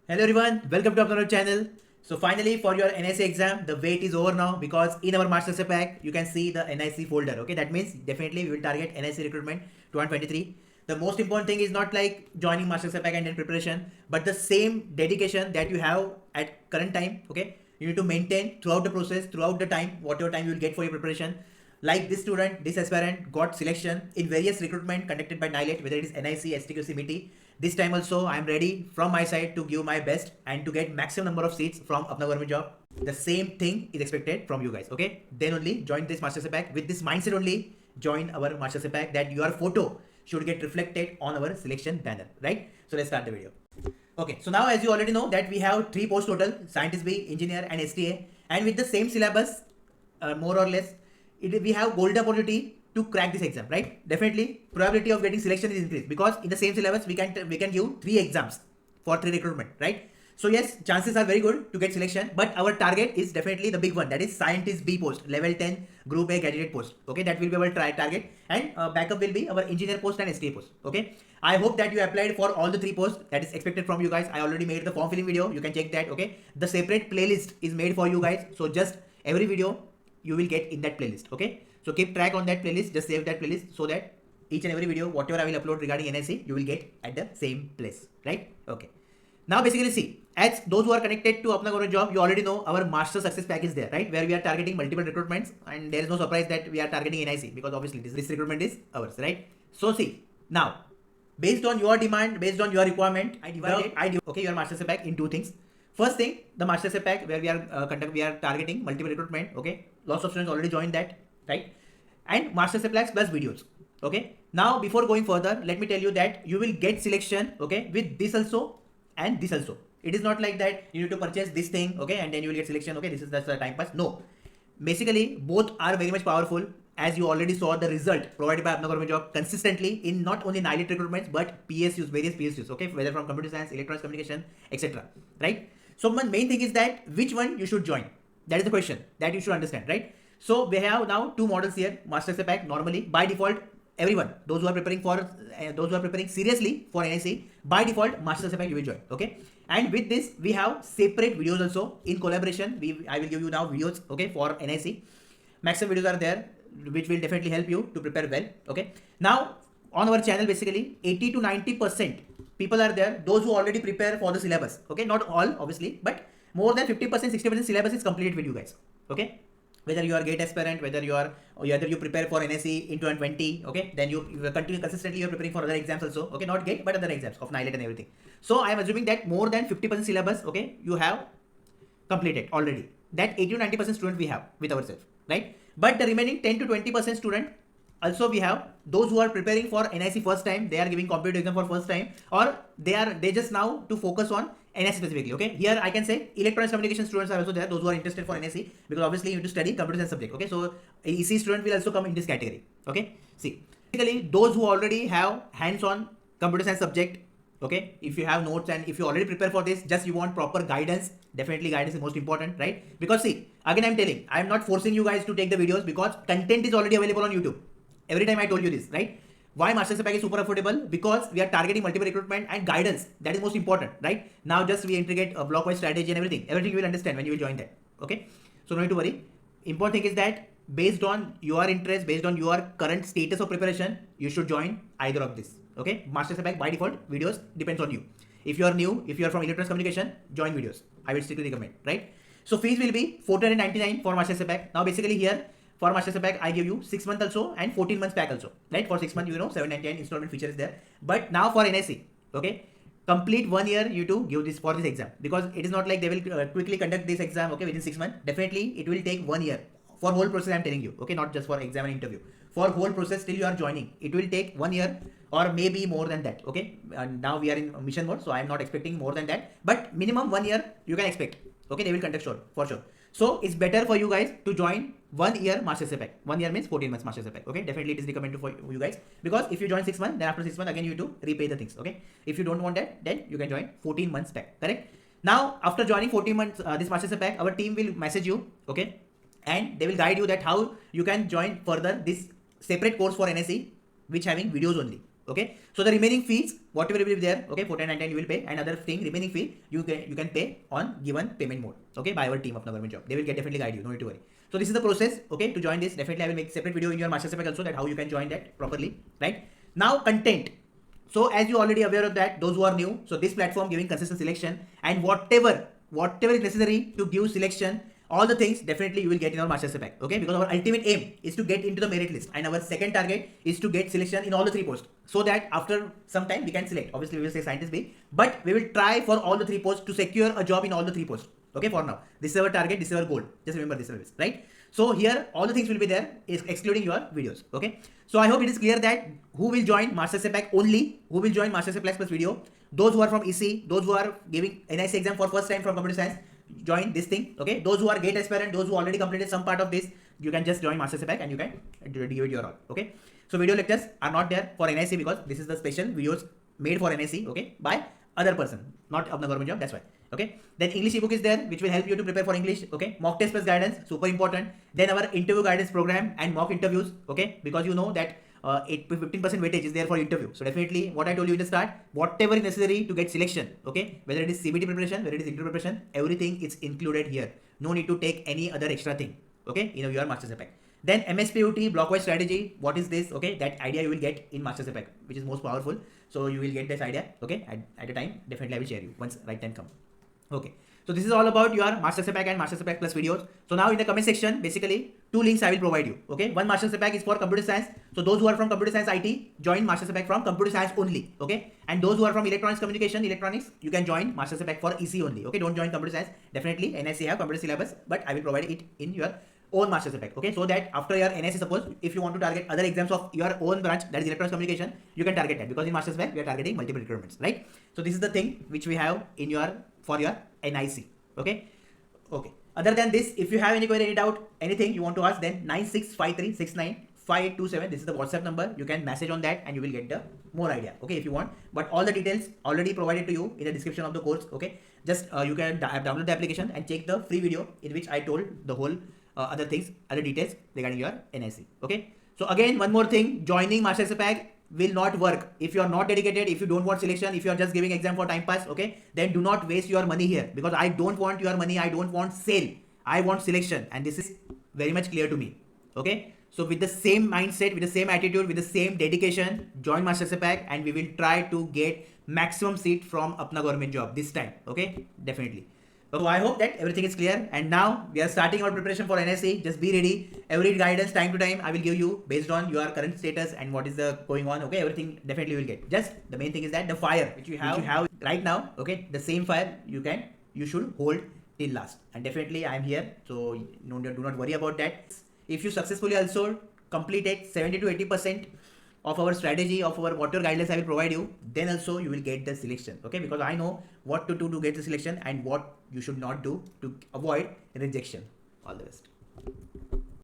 Hello everyone, welcome to our channel. So finally for your NIC exam, the wait is over now because in our Master Step pack, you can see the NIC folder. Okay, that means definitely we will target NIC recruitment 2023. The most important thing is not like joining Master Step pack and then preparation, but the same dedication that you have at current time. Okay, you need to maintain throughout the process, throughout the time, whatever time you will get for your preparation. Like this student, this aspirant got selection in various recruitment conducted by NILET, whether it is NIC, STQC, MITI. This time also, I am ready from my side to give my best and to get maximum number of seats from Apna Government Job. The same thing is expected from you guys. Okay, then only join this Master Pack with this mindset only. Join our Master Pack that your photo should get reflected on our selection banner. Right? So let's start the video. Okay, so now as you already know that we have 3 posts total: Scientist B, Engineer, and STA, and with the same syllabus, more or less we have golden opportunity to crack this exam, right? Definitely probability of getting selection is increased because in the same syllabus we can give 3 exams for 3 recruitment, right? So yes, chances are very good to get selection, but our target is definitely the big one, that is Scientist B post, level 10 group A graduate post. Okay, that will be our target, and backup will be our engineer post and STA post. Okay, I hope that you applied for all the 3 posts that is expected from you guys. I already made the form filling video, you can check that. Okay, the separate playlist is made for you guys, so just every video you will get in that playlist. Okay, so keep track on that playlist, just save that playlist so that each and every video whatever I will upload regarding NIC you will get at the same place, right? Okay, now basically see, as those who are connected to Apna Government Job, you already know our master success pack is there, right? Where we are targeting multiple recruitments, and there is no surprise that we are targeting NIC because obviously this recruitment is ours, right? So see, now based on your demand, based on your requirement, I divide okay, your master success pack in 2 things. First thing, the master success pack where we are targeting multiple recruitment. Okay, lots of students already joined that, right? And master success packs plus videos. Okay, now before going further, let me tell you that you will get selection, okay, with this also and this also. It is not like that you need to purchase this thing, okay, and then you will get selection. Okay, this is just a time pass. No, basically both are very much powerful, as you already saw the result provided by Apna Government Job consistently in not only NILET recruitments but PSUs, various PSUs, okay, whether from computer science, electronics communication, etc. Right? So my main thing is that which one you should join. That is the question that you should understand, right? So we have now 2 models here, Master Step Pack. Normally by default, everyone, those who are preparing for those who are preparing seriously for NIC, by default Master Step Pack you will join. Okay, and with this we have separate videos also in collaboration. I will give you now videos, okay, for NIC. Maximum videos are there which will definitely help you to prepare well. Okay, now on our channel basically 80 to 90% people are there, those who already prepare for the syllabus. Okay, not all obviously, but more than 50%, 60% syllabus is completed with you guys. Okay, whether you are GATE aspirant, whether you prepare for NSE in 2020, okay, then you continue consistently, you're preparing for other exams also, okay, not GATE but other exams of NILET and everything. So I am assuming that more than 50% syllabus, okay, you have completed already. That 80 to 90% student we have with ourselves, right? But the remaining 10 to 20% student also we have, those who are preparing for NIC first time, they are giving competitive exam for first time, or they just now to focus on NIC specifically. Okay, here I can say electronics communication students are also there, those who are interested for NIC, because obviously you need to study computer science subject. Okay, so EC student will also come in this category. Okay, see, basically those who already have hands-on computer science subject. Okay, if you have notes and if you already prepare for this, just you want proper guidance, definitely guidance is most important, right? Because see, again I'm telling, I'm not forcing you guys to take the videos because content is already available on YouTube. Every time I told you this, right? Why Master Pack is super affordable? Because we are targeting multiple recruitment and guidance. That is most important, right? Now just we integrate a block-wise strategy and everything. Everything you will understand when you will join that. Okay? So no need to worry. Important thing is that based on your interest, based on your current status of preparation, you should join either of this. Okay? Master Pack by default, videos depends on you. If you are new, if you are from electronics communication, join videos. I will strictly recommend, right? So fees will be 499 for Master Pack. Now basically here, for Master Pack, I give you 6 months also and 14 months pack also, right? For 6 months, 799 installment feature is there. But now for NSC, okay, complete 1 year you to give this for this exam, because it is not like they will quickly conduct this exam, okay, within 6 months. Definitely it will take 1 year for whole process. I'm telling you, okay, not just for exam and interview. For whole process till you are joining, it will take 1 year or maybe more than that. Okay, and now we are in mission mode, so I am not expecting more than that. But minimum 1 year you can expect. Okay, they will conduct for sure. So it's better for you guys to join 1 year Master Pack. 1 year means 14 months Master Pack. Okay, definitely it is recommended for you guys, because if you join 6 months, then after 6 months again you need to repay the things. Okay, if you don't want that, then you can join 14 months pack. Correct? Now after joining 14 months this Master Pack, our team will message you. Okay, and they will guide you that how you can join further this separate course for NSE, which having videos only. Okay, so the remaining fees, whatever will be there, okay, 49.99 you will pay, and other thing remaining fee you can pay on given payment mode, okay, by our team of government job. They will definitely guide you, no need to worry. So this is the process, okay, to join this. Definitely I will make separate video in your master pack also, that how you can join that properly, right? Now content. So as you already aware of that, those who are new, so this platform giving consistent selection, and whatever is necessary to give selection, all the things definitely you will get in our master pack, okay, because our ultimate aim is to get into the merit list, and our second target is to get selection in all the 3 posts, so that after some time we can select. Obviously we will say scientist B, but we will try for all the 3 posts to secure a job in all the 3 posts, okay. For now this is our target, this is our goal, just remember this, right? So here all the things will be there, excluding your videos, okay. So I hope it is clear that who will join master pack only, who will join master plus video, those who are from EC, those who are giving NIC exam for first time from computer science, join this thing, okay. Those who are gate aspirant, those who already completed some part of this, you can just join master pack and you can give it your all, okay. So video lectures are not there for NIC because this is the special videos made for NIC, okay, by other person, not of the government job, that's why, okay. Then English ebook is there, which will help you to prepare for English, okay. Mock test plus guidance, super important. Then our interview guidance program and mock interviews, okay, because you know that 15% weightage is there for interview. So definitely what I told you in the start, whatever is necessary to get selection, okay, whether it is CBT preparation, whether it is interview preparation, everything is included here. No need to take any other extra thing, okay, in your master's pack. Then MSPUT blockwise strategy, what is this, okay, that idea you will get in master's pack, which is most powerful. So you will get this idea, okay, at a time. Definitely I will share you once right time come, okay. So this is all about your master pack and master pack plus videos. So now in the comment section, basically 2 links I will provide you, okay. One master pack is for computer science, so those who are from computer science IT, join master pack from computer science only, okay. And those who are from electronics communication, electronics, you can join master pack for EC only, okay. Don't join computer science. Definitely NIC have computer syllabus, but I will provide it in your own master pack, okay, so that after your NIC, suppose if you want to target other exams of your own branch, that is electronics communication, you can target that, because in master pack we are targeting multiple requirements, right? So this is the thing which we have in your for your NIC, okay. Other than this, if you have any query, any doubt, anything you want to ask, then 9653695827, this is the WhatsApp number. You can message on that and you will get the more idea, okay, if you want. But all the details already provided to you in the description of the course, okay. Just you can download the application and check the free video in which I told the whole other things, other details regarding your NIC, okay. So again, one more thing, joining master pack will not work if you are not dedicated, if you don't want selection, if you are just giving exam for time pass, okay, then do not waste your money here, because I don't want your money, I don't want sale, I want selection, and this is very much clear to me, okay. So with the same mindset, with the same attitude, with the same dedication, join master pack and we will try to get maximum seat from Apna government job this time, okay, definitely. So I hope that everything is clear, and now we are starting our preparation for NSC. Just be ready. Every guidance time to time I will give you based on your current status and what is the going on, okay. Everything definitely will get. Just the main thing is that the fire which you have right now, okay, the same fire you should hold till last, and definitely I am here, so do not worry about that. If you successfully also completed 70 to 80% of our strategy, of our whatever guidelines I will provide you, then also you will get the selection, okay, because I know what to do to get the selection and what you should not do to avoid rejection. All the best.